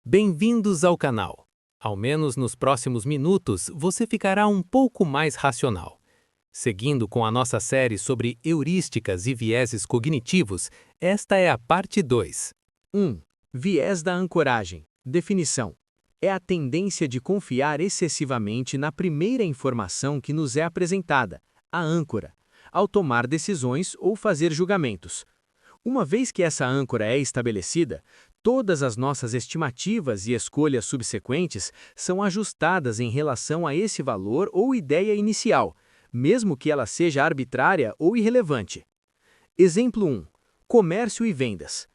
Bem-vindos ao canal. Ao menos nos próximos minutos, você ficará um pouco mais racional. Seguindo com a nossa série sobre heurísticas e vieses cognitivos, esta é a parte 2. 1. Viés da ancoragem. Definição: é a tendência de confiar excessivamente na primeira informação que nos é apresentada, a âncora, ao tomar decisões ou fazer julgamentos. Uma vez que essa âncora é estabelecida, todas as nossas estimativas e escolhas subsequentes são ajustadas em relação a esse valor ou ideia inicial, mesmo que ela seja arbitrária ou irrelevante. Exemplo 1. Comércio e vendas.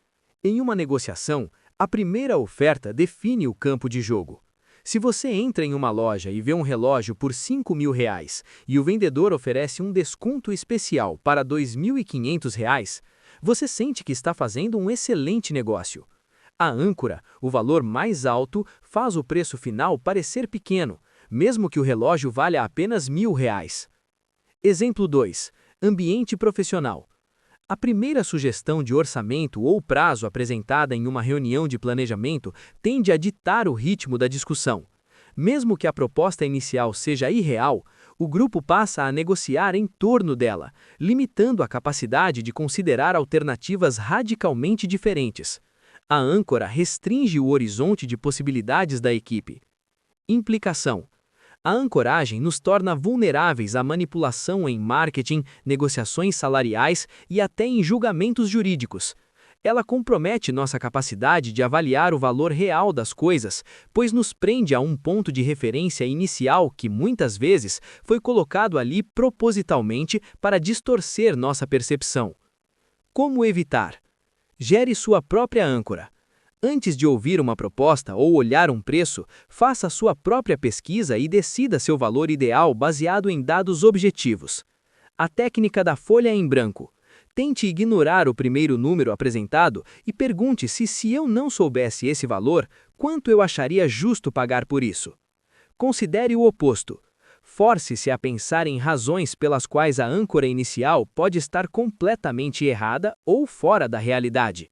Em uma negociação, a primeira oferta define o campo de jogo. Se você entra em uma loja e vê um relógio por R$ 5.000 e o vendedor oferece um desconto especial para R$ 2.500, você sente que está fazendo um excelente negócio. A âncora, o valor mais alto, faz o preço final parecer pequeno, mesmo que o relógio valha apenas R$ 1.000. Exemplo 2. Ambiente profissional. A primeira sugestão de orçamento ou prazo apresentada em uma reunião de planejamento tende a ditar o ritmo da discussão. Mesmo que a proposta inicial seja irreal, o grupo passa a negociar em torno dela, limitando a capacidade de considerar alternativas radicalmente diferentes. A âncora restringe o horizonte de possibilidades da equipe. Implicação: a ancoragem nos torna vulneráveis à manipulação em marketing, negociações salariais e até em julgamentos jurídicos. Ela compromete nossa capacidade de avaliar o valor real das coisas, pois nos prende a um ponto de referência inicial que, muitas vezes, foi colocado ali propositalmente para distorcer nossa percepção. Como evitar? Gere sua própria âncora. Antes de ouvir uma proposta ou olhar um preço, faça sua própria pesquisa e decida seu valor ideal baseado em dados objetivos. A técnica da folha em branco. Tente ignorar o primeiro número apresentado e pergunte se eu não soubesse esse valor, quanto eu acharia justo pagar por isso. Considere o oposto. Force-se a pensar em razões pelas quais a âncora inicial pode estar completamente errada ou fora da realidade.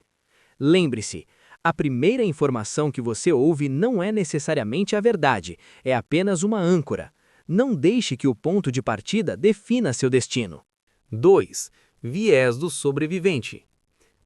Lembre-se, a primeira informação que você ouve não é necessariamente a verdade, é apenas uma âncora. Não deixe que o ponto de partida defina seu destino. 2. Viés do sobrevivente.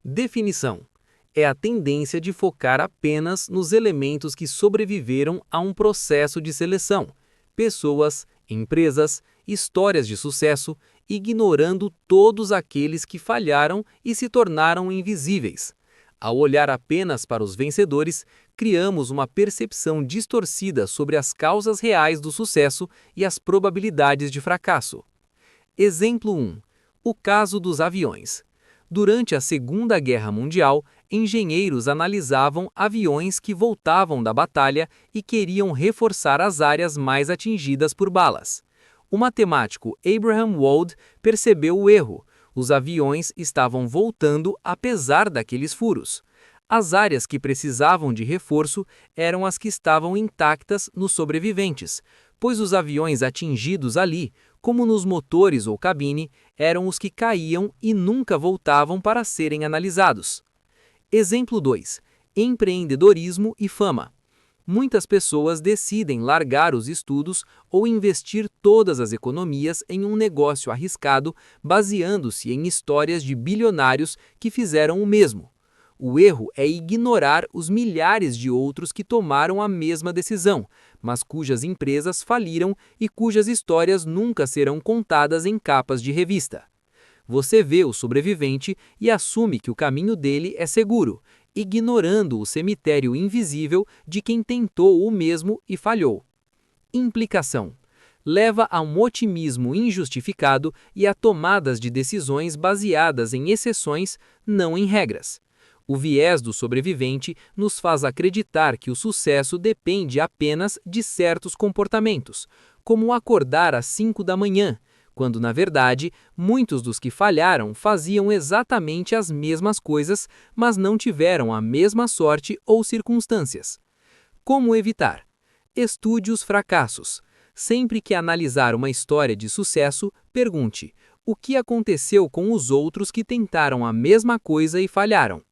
Definição: é a tendência de focar apenas nos elementos que sobreviveram a um processo de seleção, pessoas, empresas, histórias de sucesso, ignorando todos aqueles que falharam e se tornaram invisíveis. Ao olhar apenas para os vencedores, criamos uma percepção distorcida sobre as causas reais do sucesso e as probabilidades de fracasso. Exemplo 1. O caso dos aviões. Durante a Segunda Guerra Mundial, engenheiros analisavam aviões que voltavam da batalha e queriam reforçar as áreas mais atingidas por balas. O matemático Abraham Wald percebeu o erro. Os aviões estavam voltando apesar daqueles furos. As áreas que precisavam de reforço eram as que estavam intactas nos sobreviventes, pois os aviões atingidos ali, como nos motores ou cabine, eram os que caíam e nunca voltavam para serem analisados. Exemplo 2. Empreendedorismo e fama. Muitas pessoas decidem largar os estudos ou investir todas as economias em um negócio arriscado, baseando-se em histórias de bilionários que fizeram o mesmo. O erro é ignorar os milhares de outros que tomaram a mesma decisão, mas cujas empresas faliram e cujas histórias nunca serão contadas em capas de revista. Você vê o sobrevivente e assume que o caminho dele é seguro, ignorando o cemitério invisível de quem tentou o mesmo e falhou. Implicação: leva a um otimismo injustificado e a tomadas de decisões baseadas em exceções, não em regras. O viés do sobrevivente nos faz acreditar que o sucesso depende apenas de certos comportamentos, como acordar às 5 da manhã, quando, na verdade, muitos dos que falharam faziam exatamente as mesmas coisas, mas não tiveram a mesma sorte ou circunstâncias. Como evitar? Estude os fracassos. Sempre que analisar uma história de sucesso, pergunte: o que aconteceu com os outros que tentaram a mesma coisa e falharam?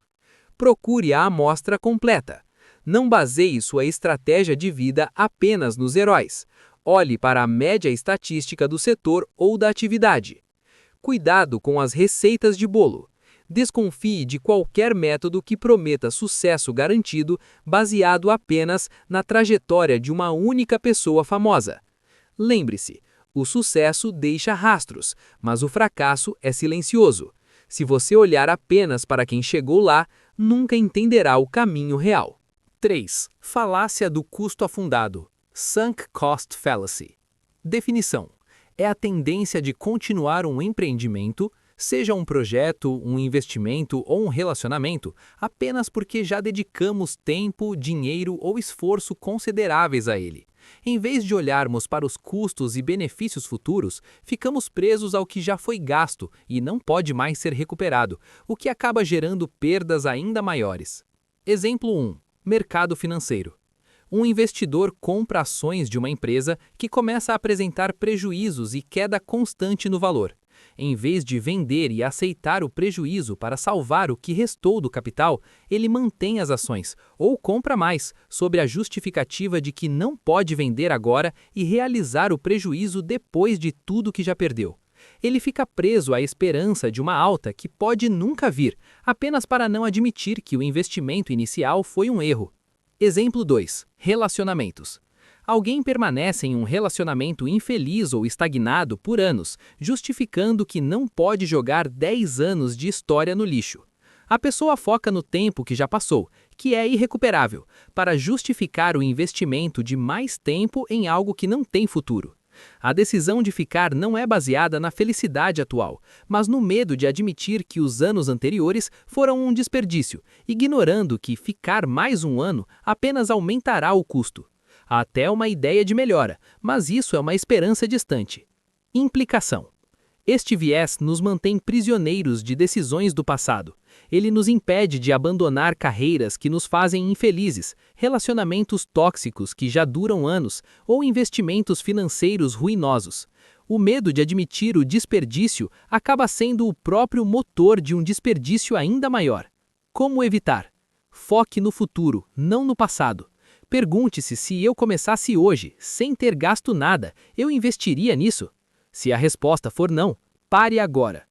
Procure a amostra completa. Não baseie sua estratégia de vida apenas nos heróis. Olhe para a média estatística do setor ou da atividade. Cuidado com as receitas de bolo. Desconfie de qualquer método que prometa sucesso garantido baseado apenas na trajetória de uma única pessoa famosa. Lembre-se, o sucesso deixa rastros, mas o fracasso é silencioso. Se você olhar apenas para quem chegou lá, nunca entenderá o caminho real. 3. Falácia do custo afundado. Sunk Cost Fallacy. Definição: é a tendência de continuar um empreendimento, seja um projeto, um investimento ou um relacionamento, apenas porque já dedicamos tempo, dinheiro ou esforço consideráveis a ele. Em vez de olharmos para os custos e benefícios futuros, ficamos presos ao que já foi gasto e não pode mais ser recuperado, o que acaba gerando perdas ainda maiores. Exemplo 1. Mercado financeiro. Um investidor compra ações de uma empresa que começa a apresentar prejuízos e queda constante no valor. Em vez de vender e aceitar o prejuízo para salvar o que restou do capital, ele mantém as ações ou compra mais, sob a justificativa de que não pode vender agora e realizar o prejuízo depois de tudo que já perdeu. Ele fica preso à esperança de uma alta que pode nunca vir, apenas para não admitir que o investimento inicial foi um erro. Exemplo 2. Relacionamentos. Alguém permanece em um relacionamento infeliz ou estagnado por anos, justificando que não pode jogar 10 anos de história no lixo. A pessoa foca no tempo que já passou, que é irrecuperável, para justificar o investimento de mais tempo em algo que não tem futuro. A decisão de ficar não é baseada na felicidade atual, mas no medo de admitir que os anos anteriores foram um desperdício, ignorando que ficar mais um ano apenas aumentará o custo. Há até uma ideia de melhora, mas isso é uma esperança distante. Implicação. Este viés nos mantém prisioneiros de decisões do passado. Ele nos impede de abandonar carreiras que nos fazem infelizes, relacionamentos tóxicos que já duram anos ou investimentos financeiros ruinosos. O medo de admitir o desperdício acaba sendo o próprio motor de um desperdício ainda maior. Como evitar? Foque no futuro, não no passado. Pergunte-se se eu começasse hoje, sem ter gasto nada, eu investiria nisso? Se a resposta for não, pare agora.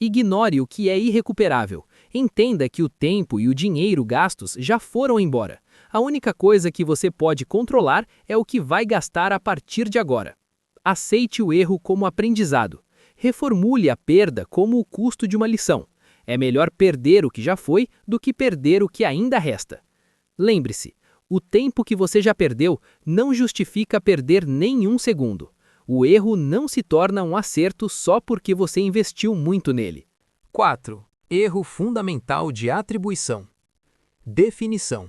Ignore o que é irrecuperável. Entenda que o tempo e o dinheiro gastos já foram embora. A única coisa que você pode controlar é o que vai gastar a partir de agora. Aceite o erro como aprendizado. Reformule a perda como o custo de uma lição. É melhor perder o que já foi do que perder o que ainda resta. Lembre-se, o tempo que você já perdeu não justifica perder nenhum segundo. O erro não se torna um acerto só porque você investiu muito nele. 4. Erro fundamental de atribuição. Definição: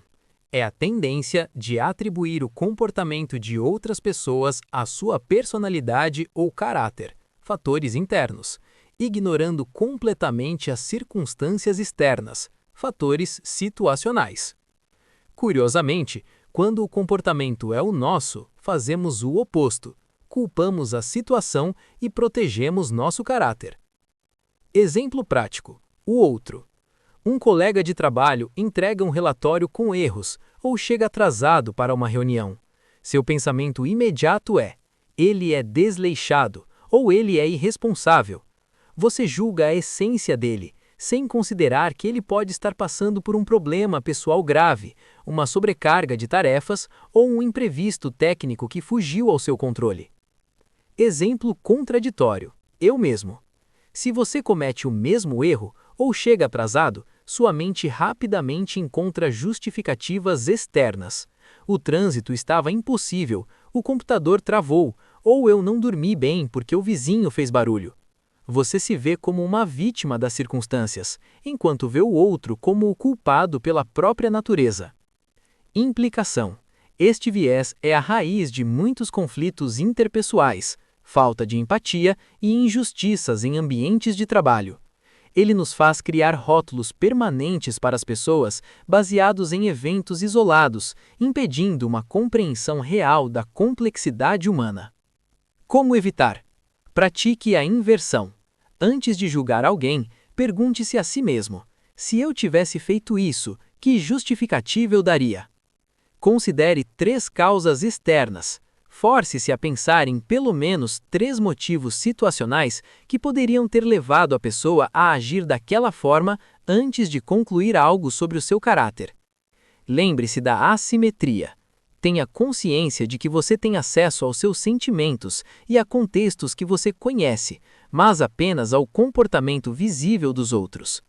é a tendência de atribuir o comportamento de outras pessoas à sua personalidade ou caráter, fatores internos, ignorando completamente as circunstâncias externas, fatores situacionais. Curiosamente, quando o comportamento é o nosso, fazemos o oposto. Culpamos a situação e protegemos nosso caráter. Exemplo prático: o outro. Um colega de trabalho entrega um relatório com erros ou chega atrasado para uma reunião. Seu pensamento imediato é: ele é desleixado ou ele é irresponsável. Você julga a essência dele, sem considerar que ele pode estar passando por um problema pessoal grave, uma sobrecarga de tarefas ou um imprevisto técnico que fugiu ao seu controle. Exemplo contraditório: eu mesmo. Se você comete o mesmo erro ou chega atrasado, sua mente rapidamente encontra justificativas externas. O trânsito estava impossível, o computador travou, ou eu não dormi bem porque o vizinho fez barulho. Você se vê como uma vítima das circunstâncias, enquanto vê o outro como o culpado pela própria natureza. Implicação: este viés é a raiz de muitos conflitos interpessoais, falta de empatia e injustiças em ambientes de trabalho. Ele nos faz criar rótulos permanentes para as pessoas baseados em eventos isolados, impedindo uma compreensão real da complexidade humana. Como evitar? Pratique a inversão. Antes de julgar alguém, pergunte-se a si mesmo: se eu tivesse feito isso, que justificativa eu daria? Considere 3 causas externas. Force-se a pensar em pelo menos 3 motivos situacionais que poderiam ter levado a pessoa a agir daquela forma antes de concluir algo sobre o seu caráter. Lembre-se da assimetria. Tenha consciência de que você tem acesso aos seus sentimentos e a contextos que você conhece, mas apenas ao comportamento visível dos outros.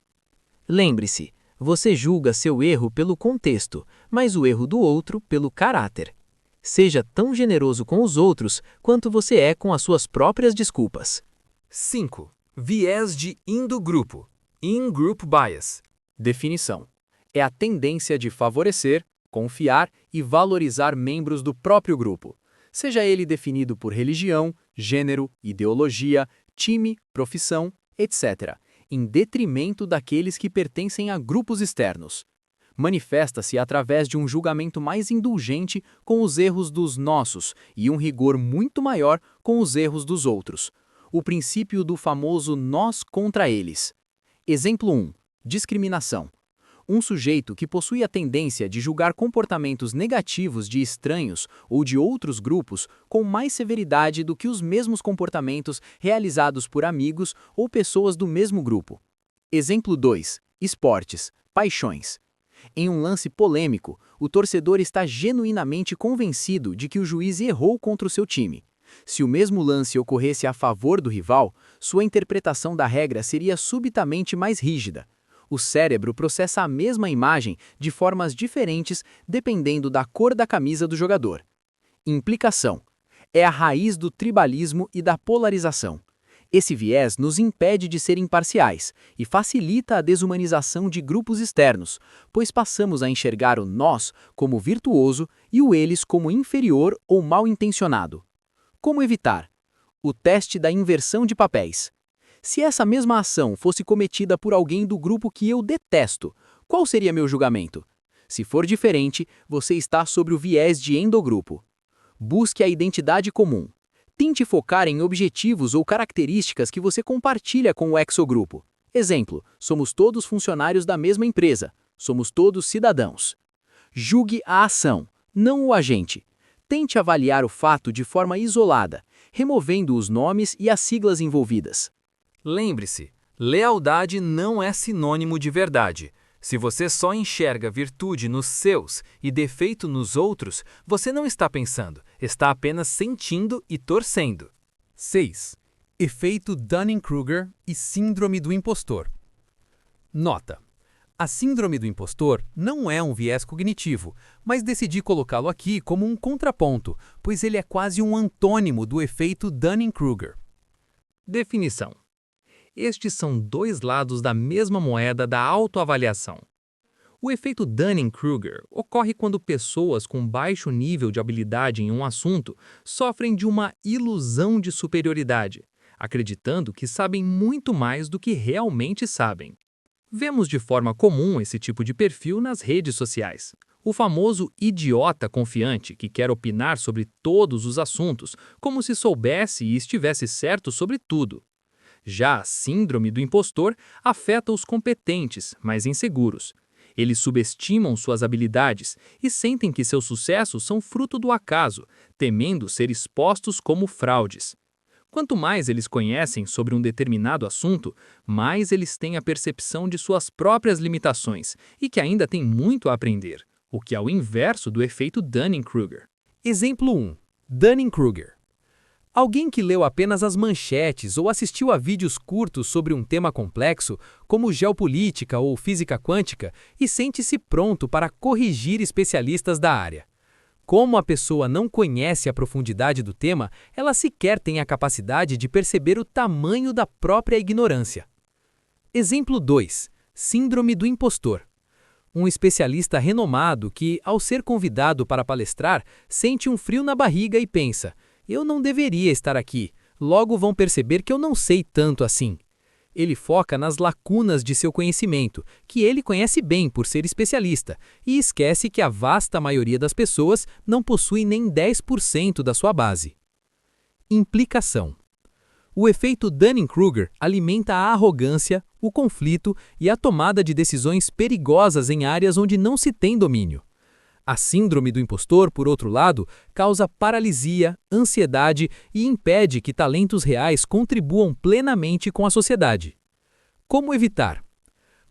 Lembre-se, você julga seu erro pelo contexto, mas o erro do outro pelo caráter. Seja tão generoso com os outros quanto você é com as suas próprias desculpas. 5. Viés de in-do-grupo, in-group bias. Definição: é a tendência de favorecer, confiar e valorizar membros do próprio grupo, seja ele definido por religião, gênero, ideologia, time, profissão, etc., em detrimento daqueles que pertencem a grupos externos. Manifesta-se através de um julgamento mais indulgente com os erros dos nossos e um rigor muito maior com os erros dos outros. O princípio do famoso nós contra eles. Exemplo 1. Discriminação. Um sujeito que possui a tendência de julgar comportamentos negativos de estranhos ou de outros grupos com mais severidade do que os mesmos comportamentos realizados por amigos ou pessoas do mesmo grupo. Exemplo 2. Esportes, paixões. Em um lance polêmico, o torcedor está genuinamente convencido de que o juiz errou contra o seu time. Se o mesmo lance ocorresse a favor do rival, sua interpretação da regra seria subitamente mais rígida. O cérebro processa a mesma imagem de formas diferentes dependendo da cor da camisa do jogador. Implicação: é a raiz do tribalismo e da polarização. Esse viés nos impede de ser imparciais e facilita a desumanização de grupos externos, pois passamos a enxergar o nós como virtuoso e o eles como inferior ou mal-intencionado. Como evitar? O teste da inversão de papéis. Se essa mesma ação fosse cometida por alguém do grupo que eu detesto, qual seria meu julgamento? Se for diferente, você está sobre o viés de endogrupo. Busque a identidade comum. Tente focar em objetivos ou características que você compartilha com o exogrupo. Exemplo, somos todos funcionários da mesma empresa, somos todos cidadãos. Julgue a ação, não o agente. Tente avaliar o fato de forma isolada, removendo os nomes e as siglas envolvidas. Lembre-se, lealdade não é sinônimo de verdade. Se você só enxerga virtude nos seus e defeito nos outros, você não está pensando, está apenas sentindo e torcendo. 6. Efeito Dunning-Kruger e Síndrome do Impostor. Nota: a Síndrome do Impostor não é um viés cognitivo, mas decidi colocá-lo aqui como um contraponto, pois ele é quase um antônimo do efeito Dunning-Kruger. Definição: estes são dois lados da mesma moeda da autoavaliação. O efeito Dunning-Kruger ocorre quando pessoas com baixo nível de habilidade em um assunto sofrem de uma ilusão de superioridade, acreditando que sabem muito mais do que realmente sabem. Vemos de forma comum esse tipo de perfil nas redes sociais. O famoso idiota confiante que quer opinar sobre todos os assuntos, como se soubesse e estivesse certo sobre tudo. Já a síndrome do impostor afeta os competentes, mas inseguros. Eles subestimam suas habilidades e sentem que seus sucessos são fruto do acaso, temendo ser expostos como fraudes. Quanto mais eles conhecem sobre um determinado assunto, mais eles têm a percepção de suas próprias limitações e que ainda têm muito a aprender, o que é o inverso do efeito Dunning-Kruger. Exemplo 1. Dunning-Kruger. Alguém que leu apenas as manchetes ou assistiu a vídeos curtos sobre um tema complexo, como geopolítica ou física quântica, e sente-se pronto para corrigir especialistas da área. Como a pessoa não conhece a profundidade do tema, ela sequer tem a capacidade de perceber o tamanho da própria ignorância. Exemplo 2. Síndrome do impostor. Um especialista renomado que, ao ser convidado para palestrar, sente um frio na barriga e pensa: eu não deveria estar aqui, logo vão perceber que eu não sei tanto assim. Ele foca nas lacunas de seu conhecimento, que ele conhece bem por ser especialista, e esquece que a vasta maioria das pessoas não possui nem 10% da sua base. Implicação. O efeito Dunning-Kruger alimenta a arrogância, o conflito e a tomada de decisões perigosas em áreas onde não se tem domínio. A síndrome do impostor, por outro lado, causa paralisia, ansiedade e impede que talentos reais contribuam plenamente com a sociedade. Como evitar?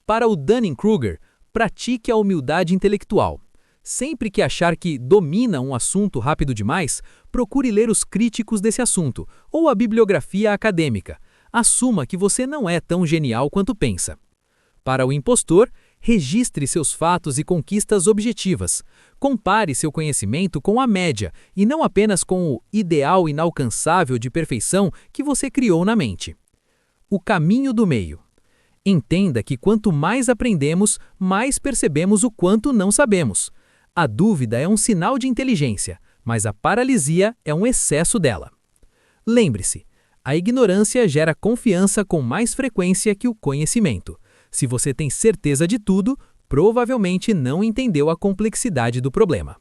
Para o Dunning-Kruger, pratique a humildade intelectual. Sempre que achar que domina um assunto rápido demais, procure ler os críticos desse assunto ou a bibliografia acadêmica. Assuma que você não é tão genial quanto pensa. Para o impostor, registre seus fatos e conquistas objetivas. Compare seu conhecimento com a média e não apenas com o ideal inalcançável de perfeição que você criou na mente. O caminho do meio. Entenda que quanto mais aprendemos, mais percebemos o quanto não sabemos. A dúvida é um sinal de inteligência, mas a paralisia é um excesso dela. Lembre-se, a ignorância gera confiança com mais frequência que o conhecimento. Se você tem certeza de tudo, provavelmente não entendeu a complexidade do problema.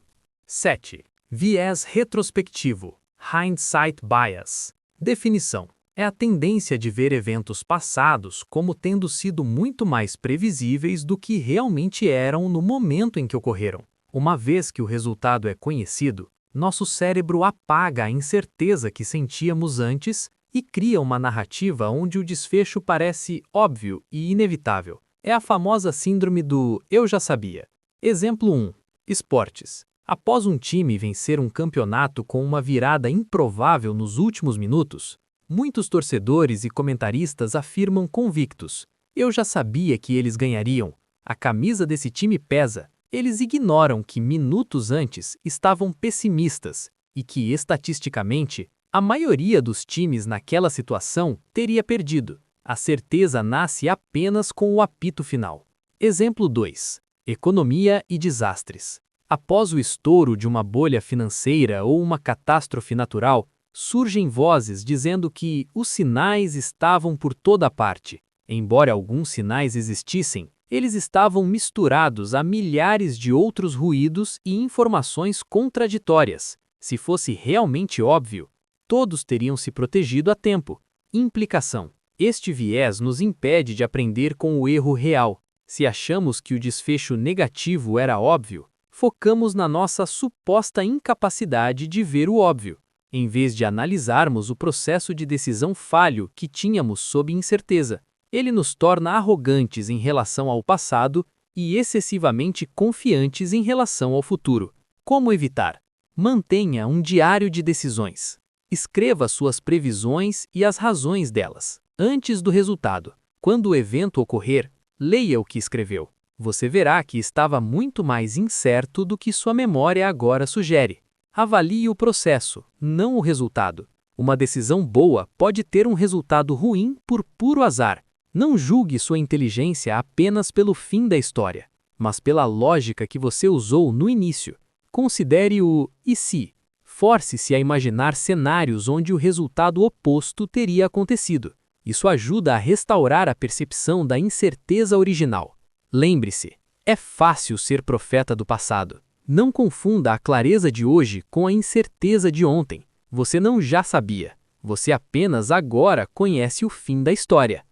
7. Viés retrospectivo, hindsight bias. Definição: é a tendência de ver eventos passados como tendo sido muito mais previsíveis do que realmente eram no momento em que ocorreram. Uma vez que o resultado é conhecido, nosso cérebro apaga a incerteza que sentíamos antes e cria uma narrativa onde o desfecho parece óbvio e inevitável. É a famosa síndrome do "eu já sabia". Exemplo 1. Esportes. Após um time vencer um campeonato com uma virada improvável nos últimos minutos, muitos torcedores e comentaristas afirmam convictos: "Eu já sabia que eles ganhariam. A camisa desse time pesa." Eles ignoram que minutos antes estavam pessimistas e que, estatisticamente, a maioria dos times naquela situação teria perdido. A certeza nasce apenas com o apito final. Exemplo 2. Economia e desastres. Após o estouro de uma bolha financeira ou uma catástrofe natural, surgem vozes dizendo que os sinais estavam por toda parte. Embora alguns sinais existissem, eles estavam misturados a milhares de outros ruídos e informações contraditórias. Se fosse realmente óbvio, todos teriam se protegido a tempo. Implicação: este viés nos impede de aprender com o erro real. Se achamos que o desfecho negativo era óbvio, focamos na nossa suposta incapacidade de ver o óbvio, em vez de analisarmos o processo de decisão falho que tínhamos sob incerteza. Ele nos torna arrogantes em relação ao passado e excessivamente confiantes em relação ao futuro. Como evitar? Mantenha um diário de decisões. Escreva suas previsões e as razões delas. Antes do resultado, quando o evento ocorrer, leia o que escreveu. Você verá que estava muito mais incerto do que sua memória agora sugere. Avalie o processo, não o resultado. Uma decisão boa pode ter um resultado ruim por puro azar. Não julgue sua inteligência apenas pelo fim da história, mas pela lógica que você usou no início. Considere o "e se". Force-se a imaginar cenários onde o resultado oposto teria acontecido. Isso ajuda a restaurar a percepção da incerteza original. Lembre-se, é fácil ser profeta do passado. Não confunda a clareza de hoje com a incerteza de ontem. Você não já sabia. Você apenas agora conhece o fim da história.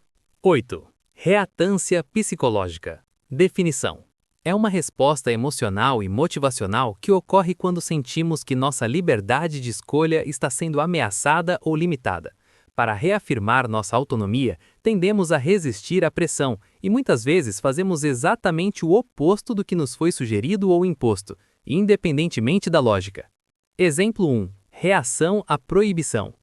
8. Reatância psicológica. Definição: é uma resposta emocional e motivacional que ocorre quando sentimos que nossa liberdade de escolha está sendo ameaçada ou limitada. Para reafirmar nossa autonomia, tendemos a resistir à pressão e muitas vezes fazemos exatamente o oposto do que nos foi sugerido ou imposto, independentemente da lógica. Exemplo 1. Reação à proibição.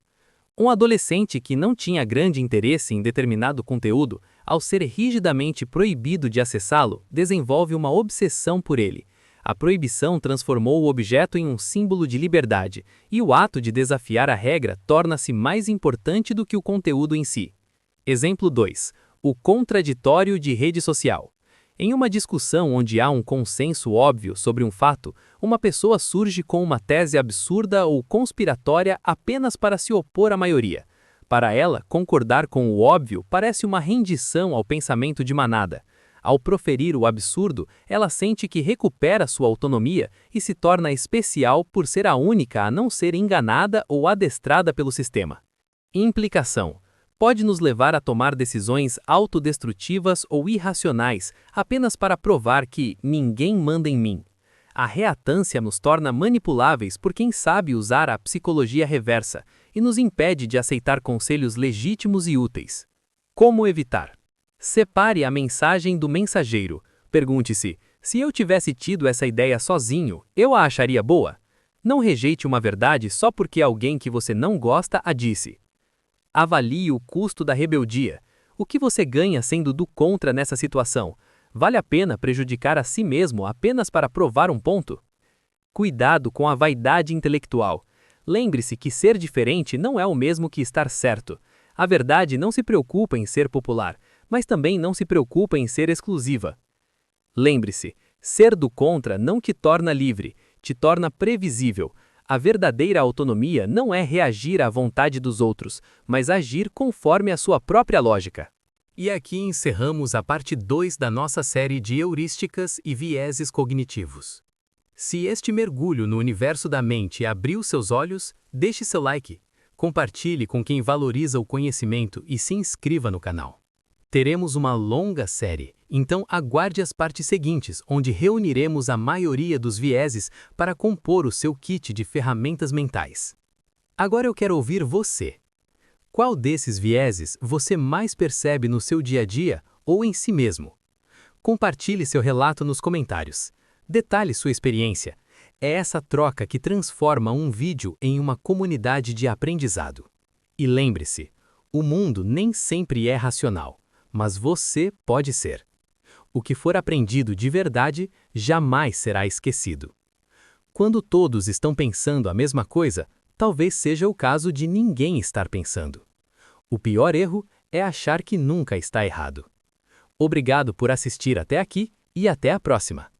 Um adolescente que não tinha grande interesse em determinado conteúdo, ao ser rigidamente proibido de acessá-lo, desenvolve uma obsessão por ele. A proibição transformou o objeto em um símbolo de liberdade, e o ato de desafiar a regra torna-se mais importante do que o conteúdo em si. Exemplo 2. O contraditório de rede social. Em uma discussão onde há um consenso óbvio sobre um fato, uma pessoa surge com uma tese absurda ou conspiratória apenas para se opor à maioria. Para ela, concordar com o óbvio parece uma rendição ao pensamento de manada. Ao proferir o absurdo, ela sente que recupera sua autonomia e se torna especial por ser a única a não ser enganada ou adestrada pelo sistema. Implicação: pode nos levar a tomar decisões autodestrutivas ou irracionais apenas para provar que ninguém manda em mim. A reatância nos torna manipuláveis por quem sabe usar a psicologia reversa e nos impede de aceitar conselhos legítimos e úteis. Como evitar? Separe a mensagem do mensageiro. Pergunte-se: se eu tivesse tido essa ideia sozinho, eu a acharia boa? Não rejeite uma verdade só porque alguém que você não gosta a disse. Avalie o custo da rebeldia. O que você ganha sendo do contra nessa situação? Vale a pena prejudicar a si mesmo apenas para provar um ponto? Cuidado com a vaidade intelectual. Lembre-se que ser diferente não é o mesmo que estar certo. A verdade não se preocupa em ser popular, mas também não se preocupa em ser exclusiva. Lembre-se, ser do contra não te torna livre, te torna previsível. A verdadeira autonomia não é reagir à vontade dos outros, mas agir conforme a sua própria lógica. E aqui encerramos a parte 2 da nossa série de heurísticas e vieses cognitivos. Se este mergulho no universo da mente abriu seus olhos, deixe seu like, compartilhe com quem valoriza o conhecimento e se inscreva no canal. Teremos uma longa série, então aguarde as partes seguintes, onde reuniremos a maioria dos vieses para compor o seu kit de ferramentas mentais. Agora eu quero ouvir você. Qual desses vieses você mais percebe no seu dia a dia ou em si mesmo? Compartilhe seu relato nos comentários. Detalhe sua experiência. É essa troca que transforma um vídeo em uma comunidade de aprendizado. E lembre-se, o mundo nem sempre é racional, mas você pode ser. O que for aprendido de verdade jamais será esquecido. Quando todos estão pensando a mesma coisa, talvez seja o caso de ninguém estar pensando. O pior erro é achar que nunca está errado. Obrigado por assistir até aqui e até a próxima!